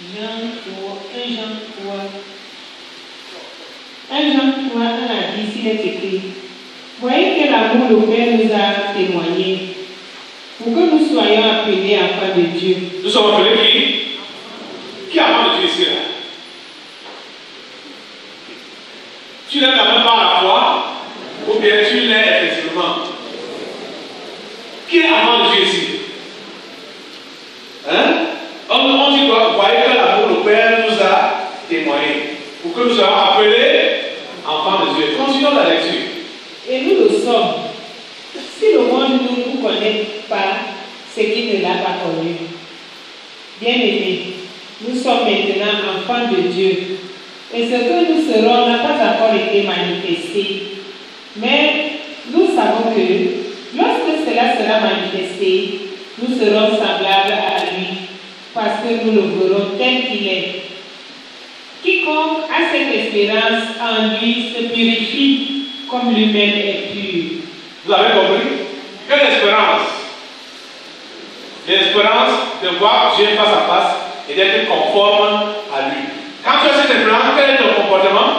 1 Jean 3, 1 à 10, il est écrit: voyez quel amour le Père nous a témoigné pour que nous soyons appelés enfants de Dieu. Nous sommes appelés qui? Qui est enfant de Dieu ici? Tu l'es quand même par la foi ou bien tu l'es effectivement? Qui est enfant de Dieu ici? Hein? On dit quoi? Voyez quel amour le Père nous a témoigné pour que nous soyons appelés enfants de Dieu. Continuons la lecture. Et nous le sommes. Si le monde ne nous connaît pas, c'est qu'il ne l'a pas connu. Bien-aimés, nous sommes maintenant enfants de Dieu. Et ce que nous serons n'a pas encore été manifesté. Mais nous savons que lorsque cela sera manifesté, nous serons semblables à lui, parce que nous le verrons tel qu'il est. Quiconque a cette espérance en lui se purifie comme lui-même est pur. Vous avez compris? Quelle espérance? L'espérance de voir Dieu face à face et d'être conforme à lui. Quand tu as cette espérance, quel est ton comportement?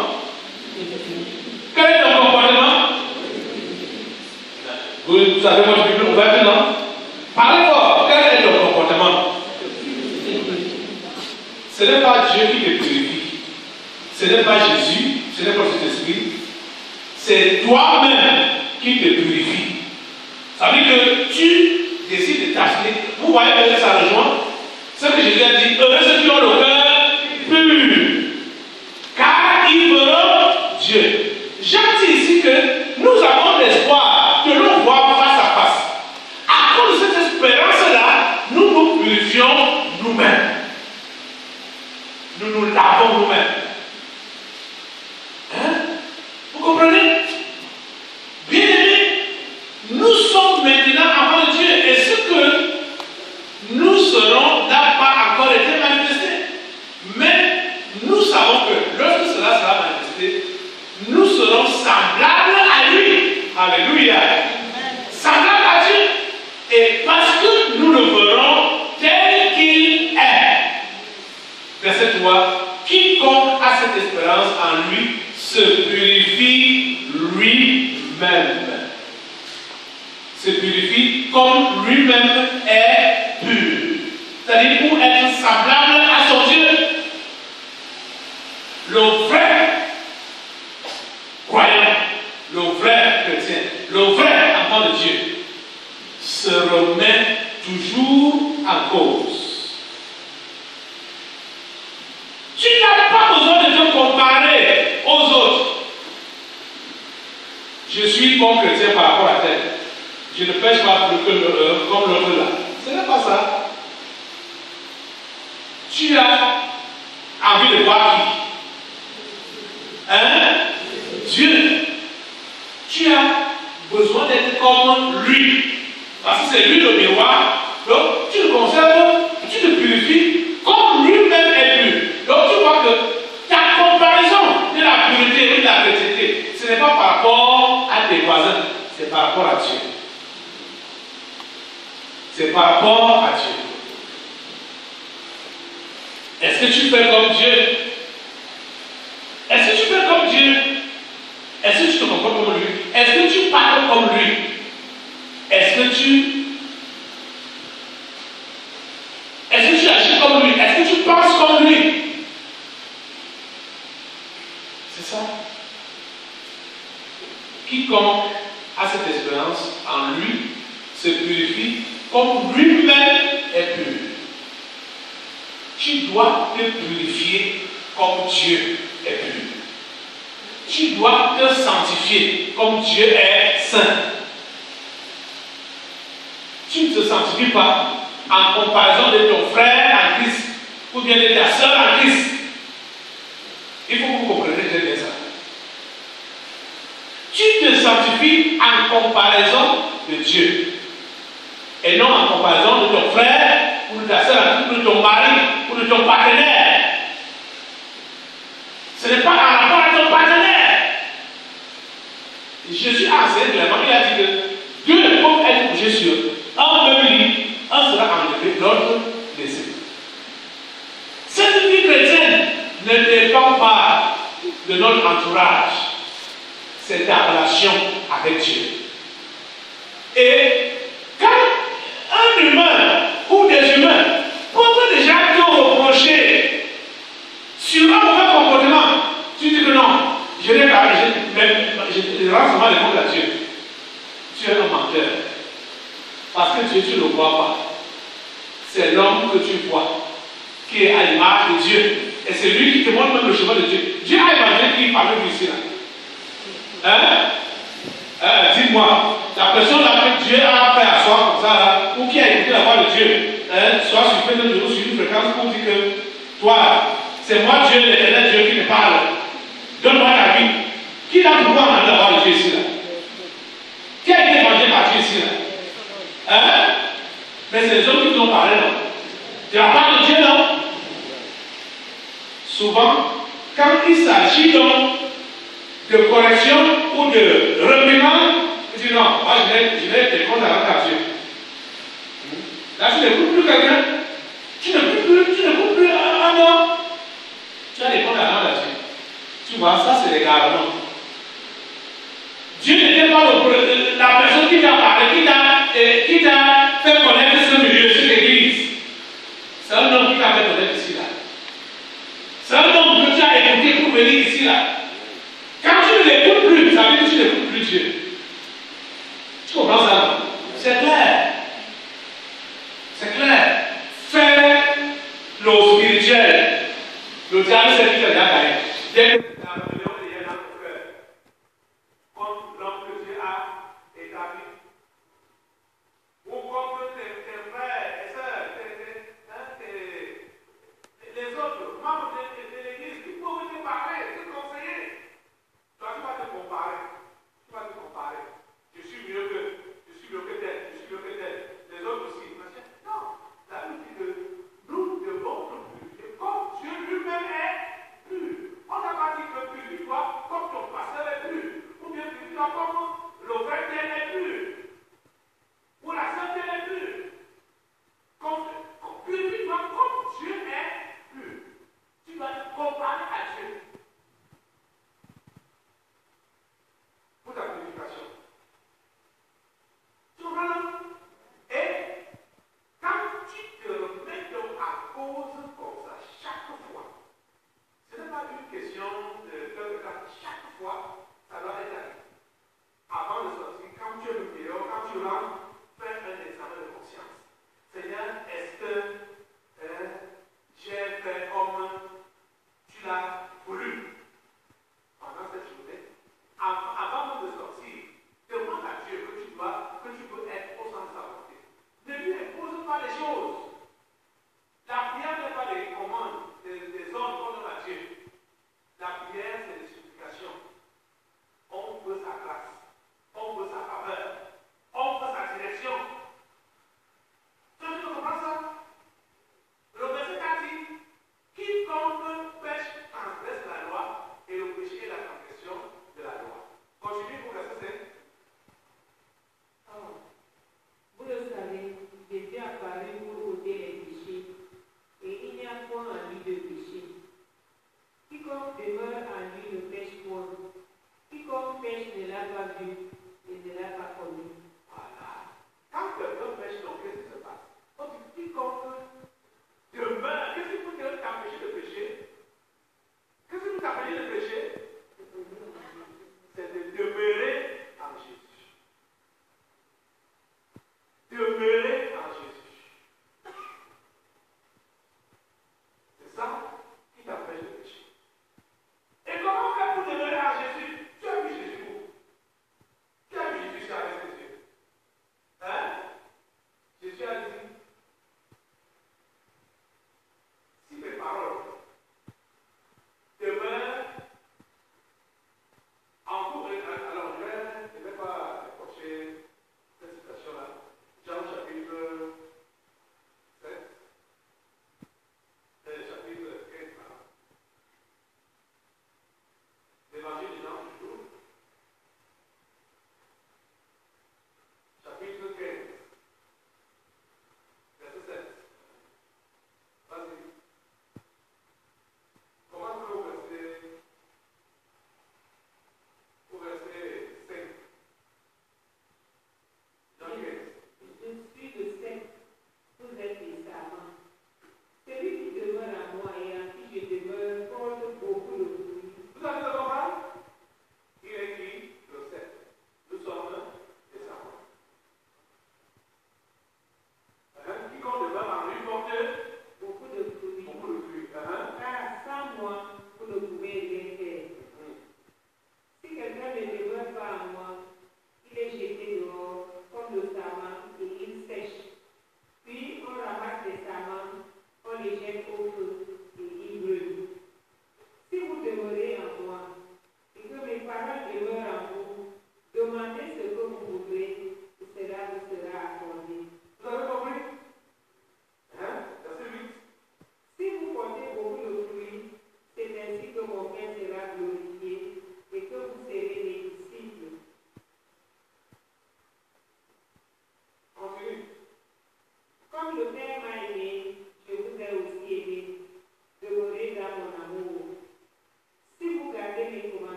Quel est ton comportement? Vous savez votre Bible ouverte, non? Parlez fort. Quel est ton comportement? Ce n'est pas Dieu qui te purifie. Ce n'est pas Jésus. Ce n'est pas cet esprit. C'est toi-même qui te purifie. Ça veut dire que tu décides de t'acheter. Vous voyez que ça rejoint ce que Jésus a dit. Heureux ceux qui ont le cœur pur, car ils verront Dieu. Jean dit ici que nous avons l'espoir de le voir face à face. À cause de cette espérance-là, nous nous purifions nous-mêmes. Nous nous lavons nous-mêmes. Hein? Vous comprenez? Bien-aimés, nous sommes maintenant enfants de Dieu et ce que nous serons n'a pas encore été manifesté. Mais nous savons que lorsque cela sera manifesté, nous serons semblables à lui. Alléluia. Semblables à Dieu. Et parce que nous le verrons tel qu'il est. Verset 3. Quiconque a cette espérance en lui se purifie lui-même. Se purifie comme lui-même est pur. C'est-à-dire pour être semblable à son Dieu. Le vrai croyant, le vrai chrétien, le vrai enfant de Dieu se remet toujours en cause. Tu n'as pas besoin de te comparer aux autres. Je suis bon chrétien par rapport à tel. Je ne pêche pas plus que comme l'autre là. Ce n'est pas ça. Tu as envie de voir qui? Hein? Dieu. Tu as besoin d'être comme lui. Parce que c'est lui le miroir. Donc tu le conserves, tu te purifies comme lui-même est pur. Donc tu vois que ta comparaison de la pureté et de la chrétienté, ce n'est pas par rapport à tes voisins, c'est par rapport à Dieu. C'est par rapport à Dieu. Est-ce que tu fais comme Dieu? Est-ce que tu fais comme Dieu? Est-ce que tu te comportes comme lui? Est-ce que tu parles comme lui? Est-ce que tu agis comme lui? Est-ce que tu penses comme lui? C'est ça. Quiconque a cette espérance en lui se purifie comme lui-même est pur. Tu dois te purifier comme Dieu est pur. Tu dois te sanctifier comme Dieu est saint. Tu ne te sanctifies pas en comparaison de ton frère en Christ ou bien de ta soeur en Christ. Il faut que vous compreniez très bien ça. Tu te sanctifies en comparaison de Dieu et non en comparaison de ton frère ou de ta soeur ou de ton mari ou de ton partenaire. Ce n'est pas en rapport à ton partenaire. Jésus a enseigné clairement, il a dit que deux peuvent être couchés sur un même lit, un sera enlevé, l'autre laissé. Cette de notre entourage, c'est ta relation avec Dieu. Et quand un humain ou des humains peuvent déjà te reprocher sur un mauvais comportement, tu dis que non, je n'ai pas, je rends seulement les comptes à Dieu. Tu es un menteur. Parce que Dieu, tu ne le vois pas. C'est l'homme que tu vois, qui est à l'image de Dieu. Et c'est lui qui te montre même le chemin de Dieu. Dieu a imaginé qu'il parlait ici là. Dites-moi, la personne que Dieu a fait asseoir comme ça, là, ou qui a écouté la voix de Dieu, soit sur Facebook ou sur une fréquence pour dire que toi, c'est moi Dieu, l'éternel Dieu qui te parle. Donne-moi ta vie. Qui a pouvoir entendre la voix de Dieu ici là? Qui a été mangé par Dieu ici là? Mais c'est les hommes qui nous ont parlé, non? De la part de Dieu, non? Souvent, quand il s'agit donc de correction ou de réprimande, il dit non, moi je vais te compte à Dieu. Là, tu n'écoutes plus quelqu'un, tu n'écoutes plus un homme, tu as des comptes à Dieu. Tu vois, ça c'est l'égarement. Dieu n'était pas la personne qui t'a parlé, qui t'a fait connaître ce milieu, cette église. C'est un homme qui t'a fait connaître ici là. C'est un homme que tu as écouté pour venir ici là. Quand tu ne l'écoutes plus, ça veut dire que tu n'écoutes plus Dieu. Tu comprends ça? C'est clair. C'est clair. Faire le spirituel. Le diable, c'est qui te l'a gagné. Dès que la rébellion est dans ton cœur, comme l'homme que Dieu a établi, ou comme tes frères et sœurs, les autres membres de l'église qui peuvent te parler, te conseiller. Toi, tu vas te comparer. Tu vas te comparer. Je suis mieux que tel, je suis mieux que tel. Les autres aussi. Non. La Bible dit que nous devons nous purifier comme Dieu lui-même est pur. On n'a pas dit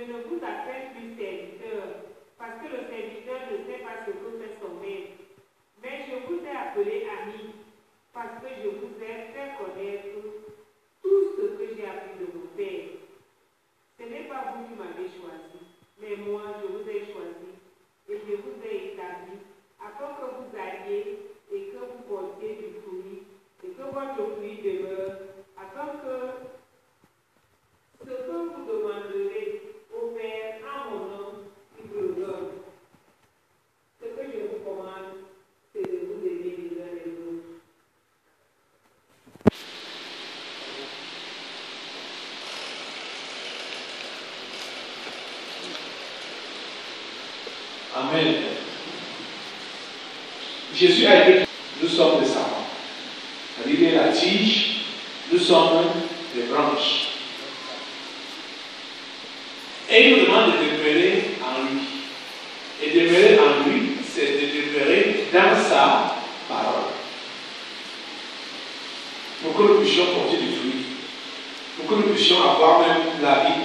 ne vous appelle plus serviteur, parce que le serviteur ne sait pas ce que fait son maître. Mais je vous ai appelé ami, parce que je vous ai fait connaître tout ce que j'ai appris de mon Père. Ce n'est pas vous qui m'avez choisi, mais moi je vous ai choisi et je vous ai établi afin que vous alliez et que vous portiez du fruit et que votre fruit demeure, afin que ce que vous demanderez au Père en mon nom, il vous le donne. Ce que je vous commande, c'est de vous aimer les uns les autres. Amen. Jésus a été, nous sommes des savants. Il est la tige, nous sommes des branches. Et il nous demande de demeurer en lui. Et demeurer en lui, c'est de demeurer dans sa parole. Pour que nous puissions porter du fruit. Pour que nous puissions avoir même la vie.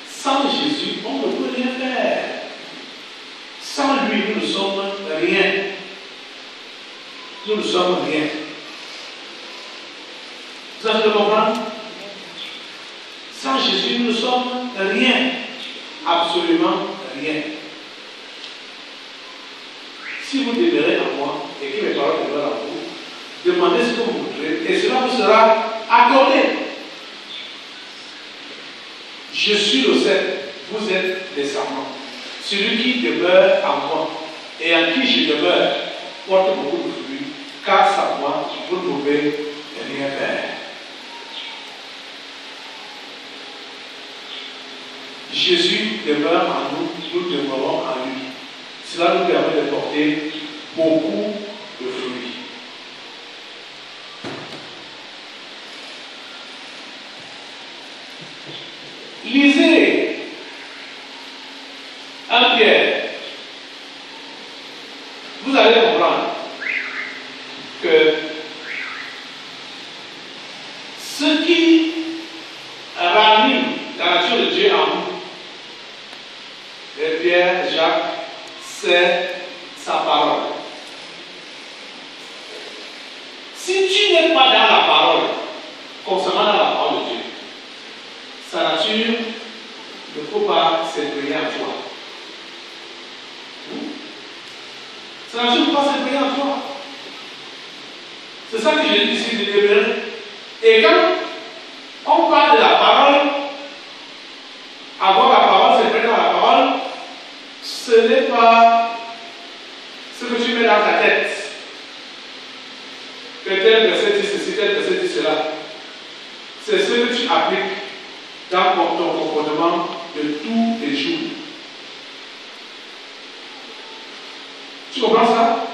Sans Jésus, on ne peut rien faire. Sans lui, nous ne sommes rien. Nous ne sommes rien. Vous avez compris? Sans Jésus, nous ne sommes rien. Absolument rien. Si vous demeurez en moi et que mes paroles demeurent en vous, demandez ce que vous voudrez et cela vous sera accordé. Je suis le cep, vous êtes les serments. Celui qui demeure en moi et en qui je demeure porte beaucoup de fruits, car sans moi, vous ne pouvez rien faire. Jésus demeure en nous, nous demeurons en lui. Cela nous permet de porter beaucoup de fruits. Lisez 1 Pierre. Vous allez comprendre que ce qui ranime la nature de Dieu en nous, Pierre, Jacques, c'est sa parole. Si tu n'es pas dans la parole, concernant la parole de Dieu, sa nature ne peut pas s'imprégner en toi. Sa nature ne peut pas s'imprégner en toi. C'est ça que je dis ici de demeurer. Et quand on parle de la parole, avoir la parole, s'imprégner dans la parole, ce n'est pas ce que tu mets dans ta tête. Que tel verset dit ceci, tel verset dit cela. C'est ce que tu appliques dans ton comportement de tous les jours. Tu comprends ça?